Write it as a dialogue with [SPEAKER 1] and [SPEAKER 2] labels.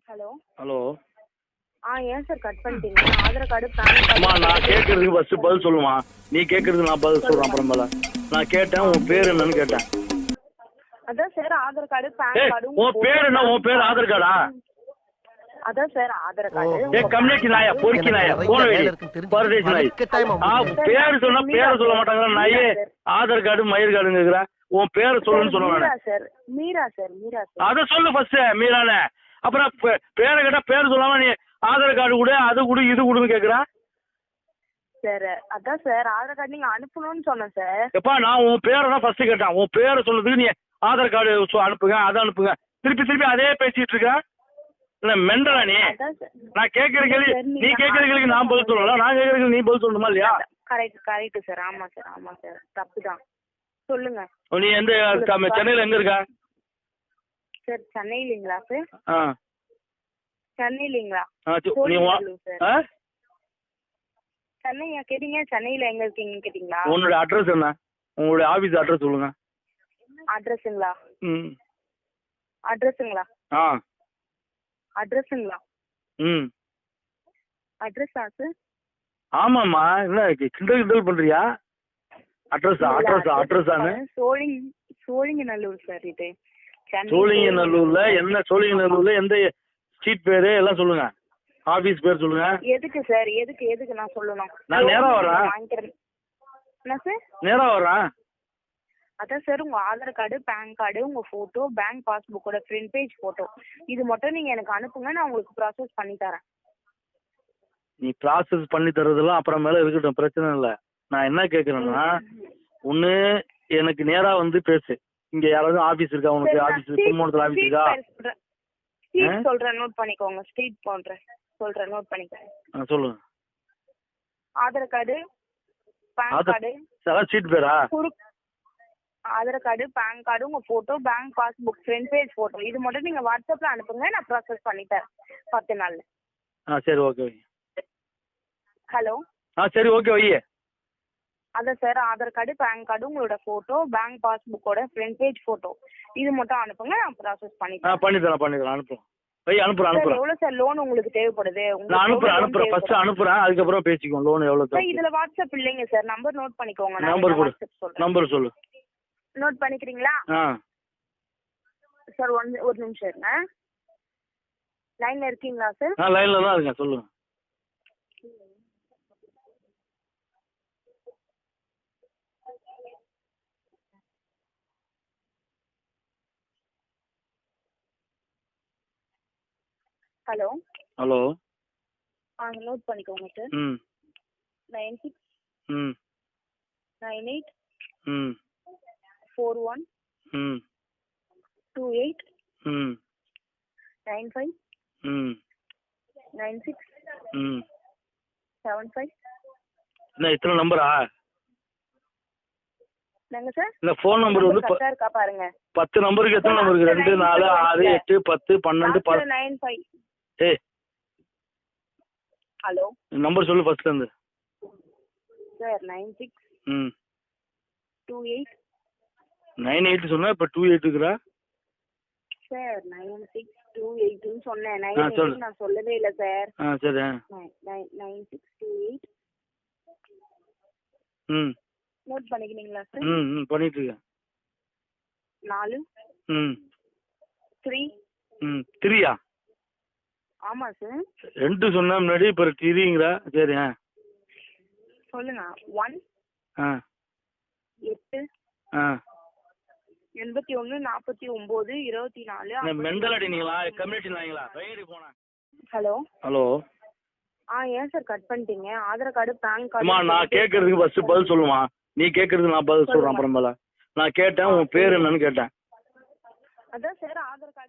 [SPEAKER 1] Hello
[SPEAKER 2] hello.
[SPEAKER 1] ஏன் sir cut பண்ணிட்டீங்க? Aadhaar card PAN card.
[SPEAKER 2] அம்மா நான் கேட்கறதுக்கு ஃபர்ஸ்ட் பதில் சொல்லுமா. நீ கேட்கறதுக்கு நான் பதில் சொல்றேன் அப்புறமேல. நான் கேட்டேன் உன் பேர் என்னன்னு கேட்டேன்.
[SPEAKER 1] அதான் sir Aadhaar card PAN card.
[SPEAKER 2] உன் பேர் என்ன? உன் பேர் ஆதார் கார்டா?
[SPEAKER 1] அதான் சார் ஆதார் கார்டு.
[SPEAKER 2] கம்யூனிட்டி நாயா பொறுக்கி நாயா போன வேடி பரதேசி நாய். பேர் சொன்னா பேரை சொல்ல மாட்டாங்க நாயே. ஆதார் கார்டு மயிர் கார்டுங்கிற உன் பேரை சொல்லுன்னு சொன்ன.
[SPEAKER 1] மீரா சார்.
[SPEAKER 2] அத சொல்லு ஃபர்ஸ்ட் மீரானே. அப்புறம் பேரை கேட்டா பேர் சொல்லாம நீ ஆதார் கார்டு கூட அது கூட இது கூடன்னு கேக்குறா.
[SPEAKER 1] சார் அதான் சார் ஆதார் கார்டு நீங்க அனுப்பணும்னு சொன்னேன் சார்.
[SPEAKER 2] எப்பா நான் உன் பேரை தான் ஃபர்ஸ்ட் கேட்டேன். உன் பேரை சொல்றதுக்கு நீ ஆதார் கார்டு அனுப்புங்க அதை அனுப்புங்க திருப்பி அதே பேசிட்டு இருக்க. இல்ல மெண்டலா நீ? நான் கேட்கிற கேள்வி நீ கேட்கிற கேள்விக்கு நான் பதில் சொல்லலாம். நான் கேட்கிற கேள்வி நீ பதில் சொல்லணுமா இல்லையா?
[SPEAKER 1] Correct sir. ஆமா சார் தப்புதான். சொல்லுங்க.
[SPEAKER 2] நீ எந்த சென்னையில எங்க இருக்கா?
[SPEAKER 1] சார் சென்னையிலங்களா சார்? சென்னையிலங்களா? சென்னையா கேட்டீங்க? சென்னையில எங்க இருக்கீங்கன்னு கேட்டீங்களா?
[SPEAKER 2] உன்னோட அட்ரஸ் என்ன? உங்களுடைய ஆபீஸ் அட்ரஸ் சொல்லுங்க.
[SPEAKER 1] அட்ரஸுங்களா? அட்ரஸா சார்?
[SPEAKER 2] ஆமாம்மா. என்ன கிண்டல் பண்றியா? அட்ரஸானு
[SPEAKER 1] சோழிங்கநல்லூர் சார். இது
[SPEAKER 2] சோழிங்கநல்லூர்ல என்ன? சோழிங்கநல்லூர்ல எந்த ஸ்ட்ரீட் பேரு எல்லாம் சொல்லுங்க. ஆபீஸ் பேர் சொல்லுங்க.
[SPEAKER 1] எதுக்கு சார்? எதுக்கு நான் சொல்லணும்?
[SPEAKER 2] நான் நேரா வரேன்.
[SPEAKER 1] என்ன சார்?
[SPEAKER 2] நேரா வரேன்.
[SPEAKER 1] அதான் சார் உங்க ஆதார் கார்டு பேன் கார்டு உங்க போட்டோ பேங்க் பாஸ்புக்கோட ஃப்ரண்ட் பேஜ் போட்டோ இது மட்டும் நீங்க எனக்கு அனுப்புங்க. நான் உங்களுக்கு ப்ராசஸ் பண்ணி தரேன்.
[SPEAKER 2] நீ ப்ராசஸ் பண்ணி தரதெல்லாம் அப்புறமேல இருக்கட்டும், பிரச்சனை இல்லை. நான் என்ன கேட்கறேன்னா ஒண்ணு எனக்கு நேரா வந்து பேசு. இங்க யாராவது ஆபீஸ் இருக்கா உனக்கு? ஆபீஸ் கும்பகோணத்துல ஆபீஸ் இருக்கா?
[SPEAKER 1] ஸ்ட்ரீட் சொல்றேன் நோட் பண்ணிக்கோங்க. ஸ்ட்ரீட் சொல்றேன் நோட் பண்ணிக்கோங்க.
[SPEAKER 2] சொல்லுங்க.
[SPEAKER 1] Aadhaar card PAN card
[SPEAKER 2] street பேரா?
[SPEAKER 1] ஆதார் கார்டு பேன் கார்டு உங்க photo bank passbook front page photo இது மட்டும் நீங்க வாட்ஸ்அப்ல அனுப்புங்க. நான் ப்ராசஸ் பண்ணி தரேன் 10 நாள்ல.
[SPEAKER 2] சரி ஓகே.
[SPEAKER 1] ஹலோ.
[SPEAKER 2] சரி ஓகே வை.
[SPEAKER 1] அதான் sir Aadhaar card PAN card உங்களோட போட்டோ பேங்க் பாஸ்புக்கோட ஃப்ரண்ட் பேஜ் போட்டோ இது மட்டும் அனுப்புங்க. நான் ப்ராசஸ் பண்ணி
[SPEAKER 2] தரேன். அனுப்புறேன். அனுப்புறேன்.
[SPEAKER 1] எவ்வளவு சார் லோன் உங்களுக்கு தேவைப்படுது?
[SPEAKER 2] நான் அனுப்புறேன். ஃபர்ஸ்ட் அனுப்புறேன், அதுக்கப்புறம் பேசிக்கோ. லோன் எவ்வளவு தேவை?
[SPEAKER 1] இதுல வாட்ஸ்அப் இல்லைங்க சார். நம்பர் நோட் பண்ணிக்கோங்க.
[SPEAKER 2] நம்பர் சொல்லு.
[SPEAKER 1] நோட் பண்ணிக்கிறீங்களா? சார் ஒரு நிமிஷம் இருங்க. லைன்ல இருக்கீங்களா சார்?
[SPEAKER 2] லைன்ல தான் இருக்கேன். சொல்லுங்க.
[SPEAKER 1] ஹலோ. நோட் பண்ணிக்கோங்க சார். 96 98 41 28 95 96 75.
[SPEAKER 2] என்ன இத்தனை நம்பரா?
[SPEAKER 1] என்னங்க சார்?
[SPEAKER 2] இல்ல ஃபோன் நம்பர் வந்து
[SPEAKER 1] கரெக்ட்டா இருக்கா பாருங்க.
[SPEAKER 2] 10 நம்பருக்கு எத்தனை நம்பர் இருக்கு? 2 4 6 8 10 12
[SPEAKER 1] 95. ஹலோ.
[SPEAKER 2] நம்பர் சொல்லு ஃபர்ஸ்ட்ல இருந்து.
[SPEAKER 1] சார் 96 28
[SPEAKER 2] 98 சொன்னா இப்ப 28 இருக்குறா.
[SPEAKER 1] சார் 96 28 ன்னு சொன்னேன். 98 நான் சொல்லவே இல்ல சார்.
[SPEAKER 2] சரி.
[SPEAKER 1] 96 28 நோட் பண்ணிக்கிறீங்களா சார்?
[SPEAKER 2] பண்ணிட்டு இருக்கேன்.
[SPEAKER 1] 4 3
[SPEAKER 2] 3யா?
[SPEAKER 1] ஆமா சார்.
[SPEAKER 2] 2 சொன்னா முன்னாடி இப்ப 3ங்கறா. சரி.
[SPEAKER 1] சொல்லுங்க. 1 8 81 49 24.
[SPEAKER 2] மெண்டலடி நீங்களா? கம்யூனிட்டி நாய்ங்களா? வைடி போனா.
[SPEAKER 1] ஹலோ. ஏன் சார் கட் பண்ணிட்டீங்க? Aadhaar card PAN card.
[SPEAKER 2] நான் கேட்கறதுக்கு ஃபர்ஸ்ட் பதில் சொல்லுமா. நீ கேட்கறதுக்கு நான் பதில் சொல்றேன் அப்புறமேல. நான் கேட்டேன் உன் பேர் என்னன்னு கேட்டேன்.
[SPEAKER 1] அதான் சார் ஆதார் கார்டு